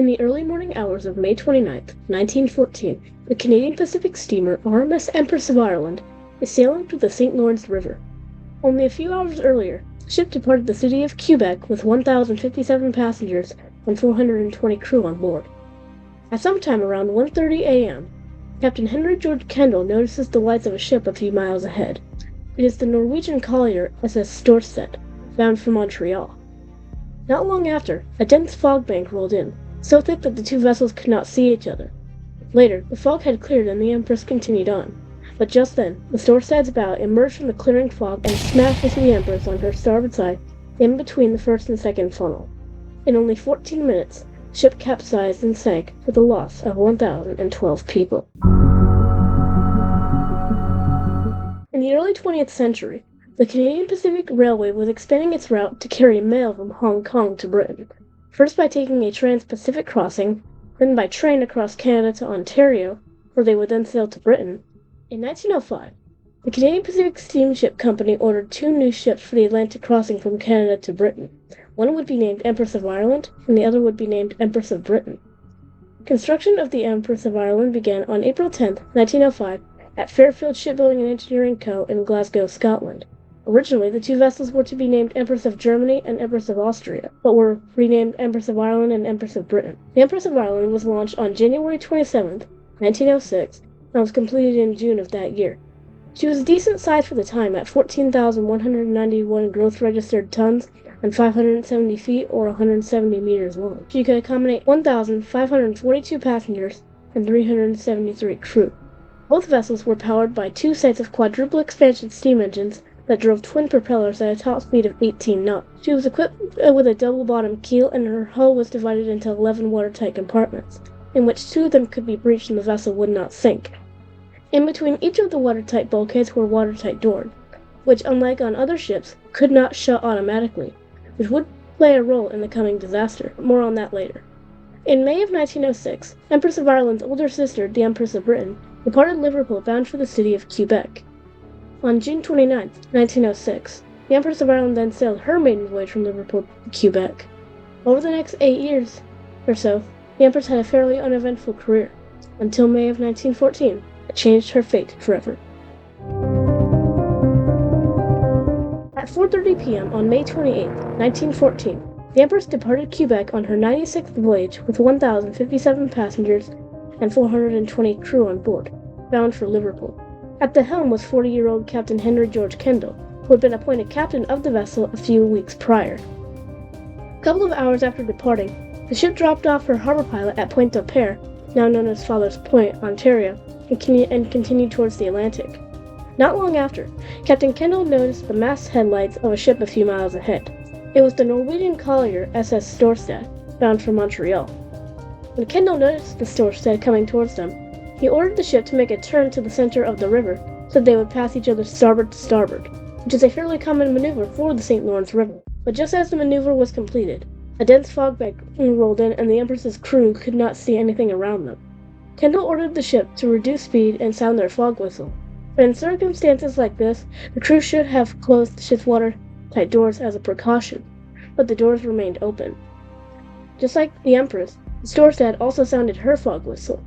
In the early morning hours of May 29th, 1914, the Canadian Pacific steamer RMS Empress of Ireland is sailing through the St. Lawrence River. Only a few hours earlier, the ship departed the city of Quebec with 1,057 passengers and 420 crew on board. At some time around 1:30 a.m., Captain Henry George Kendall notices the lights of a ship a few miles ahead. It is the Norwegian Collier SS Storstad, bound for Montreal. Not long after, a dense fog bank rolled in, so thick that the two vessels could not see each other. Later, the fog had cleared and the Empress continued on. But just then, the Storstad's bow emerged from the clearing fog and smashed into the Empress on her starboard side, in between the first and second funnel. In only 14 minutes, the ship capsized and sank with a loss of 1,012 people. In the early 20th century, the Canadian Pacific Railway was expanding its route to carry mail from Hong Kong to Britain, first by taking a trans-Pacific crossing, then by train across Canada to Ontario, where they would then sail to Britain. In 1905, the Canadian Pacific Steamship Company ordered 2 new ships for the Atlantic crossing from Canada to Britain. One would be named Empress of Ireland, and the other would be named Empress of Britain. Construction of the Empress of Ireland began on April 10, 1905, at Fairfield Shipbuilding and Engineering Co. in Glasgow, Scotland. Originally, the 2 vessels were to be named Empress of Germany and Empress of Austria, but were renamed Empress of Ireland and Empress of Britain. The Empress of Ireland was launched on January 27, 1906, and was completed in June of that year. She was a decent size for the time at 14,191 gross-registered tons and 570 feet or 170 meters long. She could accommodate 1,542 passengers and 373 crew. Both vessels were powered by 2 sets of quadruple expansion steam engines that drove twin propellers at a top speed of 18 knots. She was equipped with a double-bottom keel, and her hull was divided into 11 watertight compartments, in which 2 of them could be breached and the vessel would not sink. In between each of the watertight bulkheads were watertight doors, which, unlike on other ships, could not shut automatically, which would play a role in the coming disaster. More on that later. In May of 1906, Empress of Ireland's older sister, the Empress of Britain, departed Liverpool bound for the city of Quebec. On June 29, 1906, the Empress of Ireland then sailed her maiden voyage from Liverpool to Quebec. Over the next 8 years or so, the Empress had a fairly uneventful career, until May of 1914, that changed her fate forever. At 4:30 p.m. on May 28, 1914, the Empress departed Quebec on her 96th voyage with 1,057 passengers and 420 crew on board, bound for Liverpool. At the helm was 40-year-old Captain Henry George Kendall, who had been appointed captain of the vessel a few weeks prior. A couple of hours after departing, the ship dropped off her harbor pilot at Point Au Pair, now known as Father's Point, Ontario, and continued towards the Atlantic. Not long after, Captain Kendall noticed the mast headlights of a ship a few miles ahead. It was the Norwegian Collier SS Storstad, bound for Montreal. When Kendall noticed the Storstad coming towards them, he ordered the ship to make a turn to the center of the river so that they would pass each other starboard to starboard, which is a fairly common maneuver for the St. Lawrence River. But just as the maneuver was completed, a dense fog bank rolled in and the Empress's crew could not see anything around them. Kendall ordered the ship to reduce speed and sound their fog whistle, but in circumstances like this, the crew should have closed the ship's watertight doors as a precaution, but the doors remained open. Just like the Empress, the Storstad also sounded her fog whistle.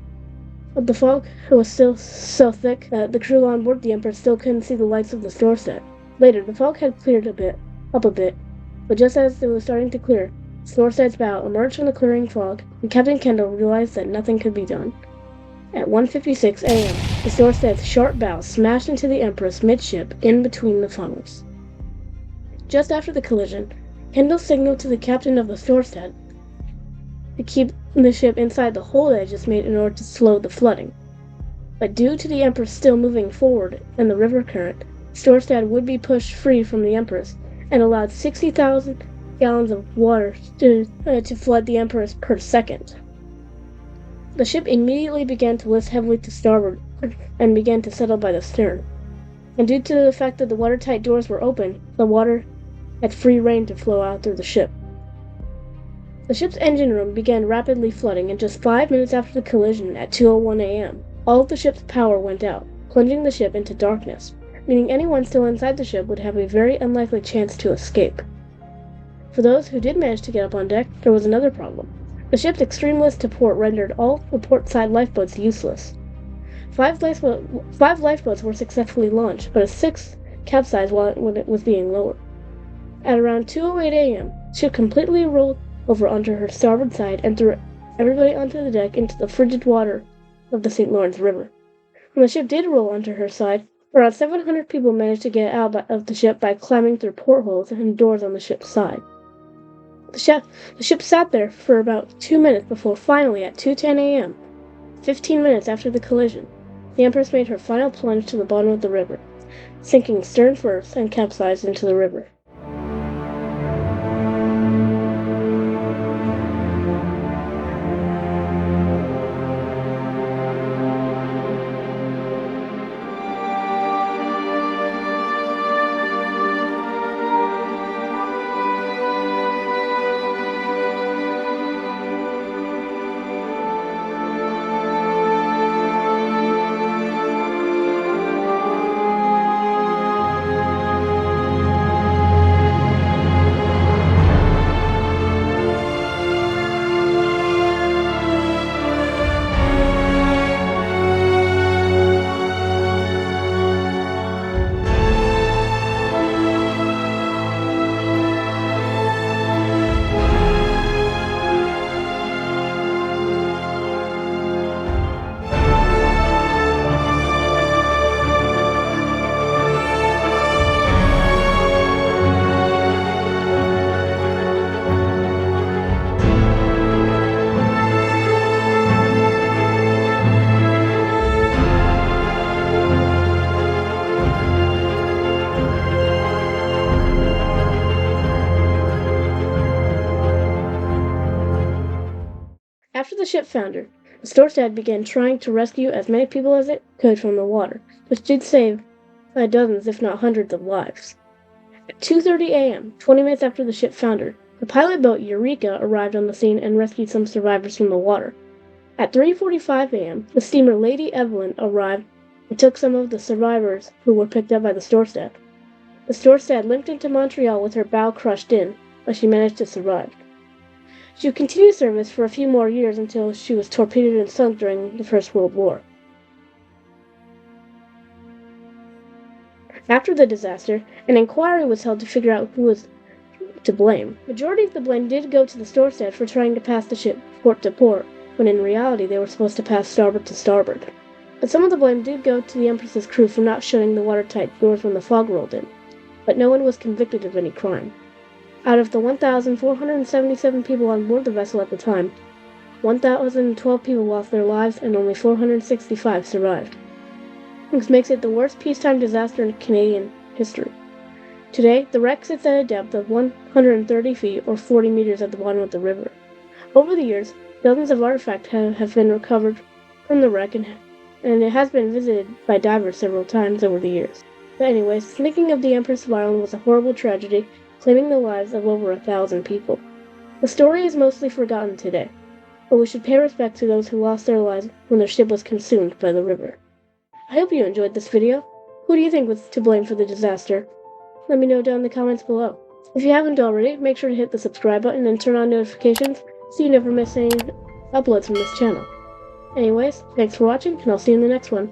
But the fog was still so thick that the crew on board the Empress still couldn't see the lights of the Storstad. Later, the fog had cleared up a bit, but just as it was starting to clear, the Storstad's bow emerged from the clearing fog, and Captain Kendall realized that nothing could be done. At 1:56 a.m., the Storstad's sharp bow smashed into the Empress midship in between the funnels. Just after the collision, Kendall signaled to the captain of the Storstad to keep the ship inside the hold edges made in order to slow the flooding. But due to the Empress still moving forward and the river current, Storstad would be pushed free from the Empress and allowed 60,000 gallons of water to flood the Empress per second. The ship immediately began to list heavily to starboard and began to settle by the stern. And due to the fact that the watertight doors were open, the water had free rein to flow out through the ship. The ship's engine room began rapidly flooding, and just 5 minutes after the collision at 2:01 a.m., all of the ship's power went out, plunging the ship into darkness, meaning anyone still inside the ship would have a very unlikely chance to escape. For those who did manage to get up on deck, there was another problem. The ship's extreme list to port rendered all the port-side lifeboats useless. Five lifeboats were successfully launched, but a sixth capsized when it was being lowered. At around 2:08 a.m., the ship completely rolled over onto her starboard side and threw everybody onto the deck into the frigid water of the St. Lawrence River. When the ship did roll onto her side, around 700 people managed to get out of the ship by climbing through portholes and doors on the ship's side. The ship sat there for about 2 minutes before finally, at 2:10 a.m., 15 minutes after the collision, the Empress made her final plunge to the bottom of the river, sinking stern first and capsized into the river. After the ship foundered, the Storstad began trying to rescue as many people as it could from the water, which did save by dozens, if not hundreds, of lives. At 2:30 a.m., 20 minutes after the ship foundered, the pilot boat Eureka arrived on the scene and rescued some survivors from the water. At 3:45 a.m., the steamer Lady Evelyn arrived and took some of the survivors who were picked up by the Storstad. The Storstad limped into Montreal with her bow crushed in, but she managed to survive. She would continue service for a few more years until she was torpedoed and sunk during the First World War. After the disaster, an inquiry was held to figure out who was to blame. Majority of the blame did go to the Storstad for trying to pass the ship port to port, when in reality they were supposed to pass starboard to starboard. But some of the blame did go to the Empress's crew for not shutting the watertight doors when the fog rolled in, but no one was convicted of any crime. Out of the 1,477 people on board the vessel at the time, 1,012 people lost their lives and only 465 survived. This makes it the worst peacetime disaster in Canadian history. Today, the wreck sits at a depth of 130 feet or 40 meters at the bottom of the river. Over the years, dozens of artifacts have been recovered from the wreck, and it has been visited by divers several times over the years. But anyways, sinking of the Empress of Ireland was a horrible tragedy, claiming the lives of over 1,000 people. The story is mostly forgotten today, but we should pay respect to those who lost their lives when their ship was consumed by the river. I hope you enjoyed this video. Who do you think was to blame for the disaster? Let me know down in the comments below. If you haven't already, make sure to hit the subscribe button and turn on notifications so you never miss any uploads from this channel. Anyways, thanks for watching, and I'll see you in the next one.